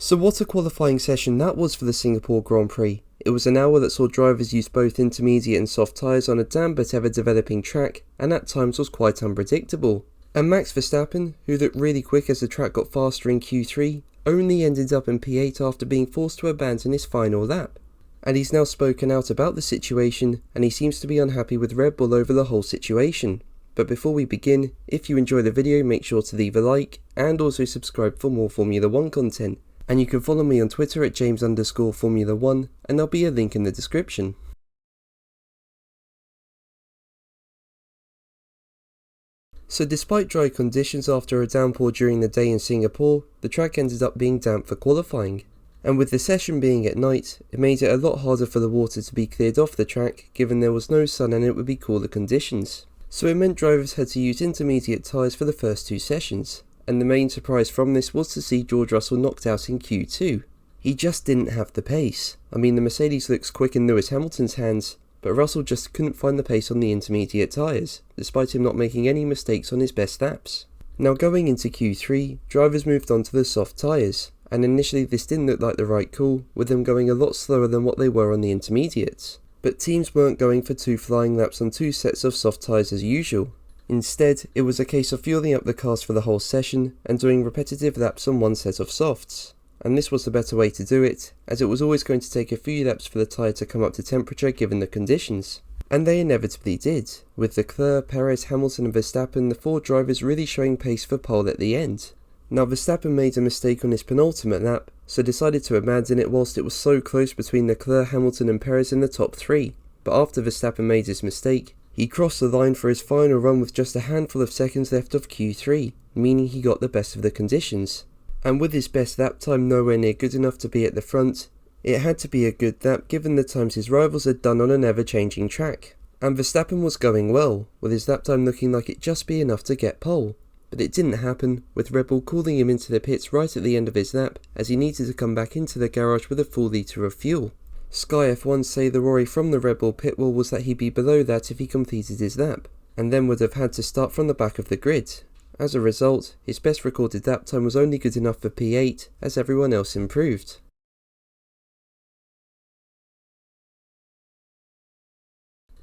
So what a qualifying session that was for the Singapore Grand Prix. It was an hour that saw drivers use both intermediate and soft tyres on a damn but ever developing track, and at times was quite unpredictable. And Max Verstappen, who looked really quick as the track got faster in Q3, only ended up in P8 after being forced to abandon his final lap. And he's now spoken out about the situation, and he seems to be unhappy with Red Bull over the whole situation. But before we begin, if you enjoy the video, make sure to leave a like, and also subscribe for more Formula 1 content. And you can follow me on Twitter at James_Formula1, and there'll be a link in the description. So despite dry conditions after a downpour during the day in Singapore, the track ended up being damp for qualifying. And with the session being at night, it made it a lot harder for the water to be cleared off the track, given there was no sun and it would be cooler conditions. So it meant drivers had to use intermediate tyres for the first two sessions. And the main surprise from this was to see George Russell knocked out in Q2. He just didn't have the pace. I mean, the Mercedes looks quick in Lewis Hamilton's hands, but Russell just couldn't find the pace on the intermediate tyres, despite him not making any mistakes on his best laps. Now going into Q3, drivers moved on to the soft tyres, and initially this didn't look like the right call, with them going a lot slower than what they were on the intermediates. But teams weren't going for two flying laps on two sets of soft tyres as usual. Instead, it was a case of fueling up the cars for the whole session and doing repetitive laps on one set of softs. And this was the better way to do it, as it was always going to take a few laps for the tyre to come up to temperature given the conditions. And they inevitably did, with Leclerc, Perez, Hamilton and Verstappen, the four drivers really showing pace for pole at the end. Now Verstappen made a mistake on his penultimate lap, so decided to abandon it whilst it was so close between Leclerc, Hamilton and Perez in the top three. But after Verstappen made his mistake, he crossed the line for his final run with just a handful of seconds left of Q3, meaning he got the best of the conditions. And with his best lap time nowhere near good enough to be at the front, it had to be a good lap given the times his rivals had done on an ever-changing track. And Verstappen was going well, with his lap time looking like it'd just be enough to get pole. But it didn't happen, with Red Bull calling him into the pits right at the end of his lap as he needed to come back into the garage with a full litre of fuel. Sky F1 say the worry from the Red Bull pit wall was that he'd be below that if he completed his lap, and then would have had to start from the back of the grid. As a result, his best recorded lap time was only good enough for P8, as everyone else improved.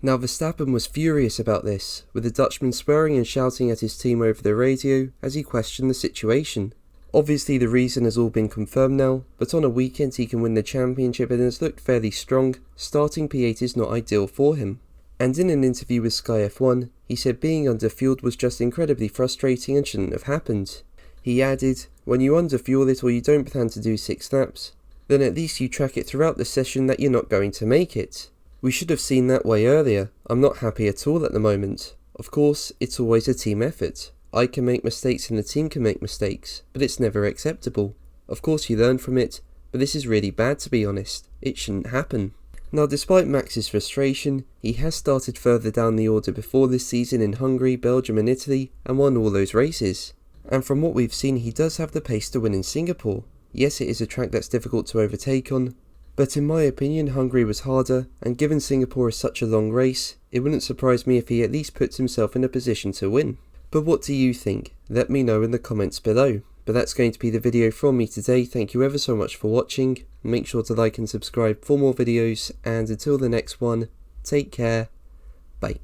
Now Verstappen was furious about this, with the Dutchman swearing and shouting at his team over the radio as he questioned the situation. Obviously the reason has all been confirmed now, but on a weekend he can win the championship and has looked fairly strong. Starting P8 is not ideal for him. And in an interview with Sky F1, he said being underfueled was just incredibly frustrating and shouldn't have happened. He added, when you underfuel it or you don't plan to do 6 laps, then at least you track it throughout the session that you're not going to make it. We should have seen that way earlier. I'm not happy at all at the moment. Of course, it's always a team effort. I can make mistakes and the team can make mistakes, but it's never acceptable. Of course you learn from it, but this is really bad to be honest. It shouldn't happen. Now despite Max's frustration, he has started further down the order before this season in Hungary, Belgium and Italy, and won all those races. And from what we've seen, he does have the pace to win in Singapore. Yes, it is a track that's difficult to overtake on, but in my opinion Hungary was harder, and given Singapore is such a long race, it wouldn't surprise me if he at least puts himself in a position to win. But what do you think? Let me know in the comments below. But that's going to be the video from me today. Thank you ever so much for watching. Make sure to like and subscribe for more videos, and until the next one, take care. Bye.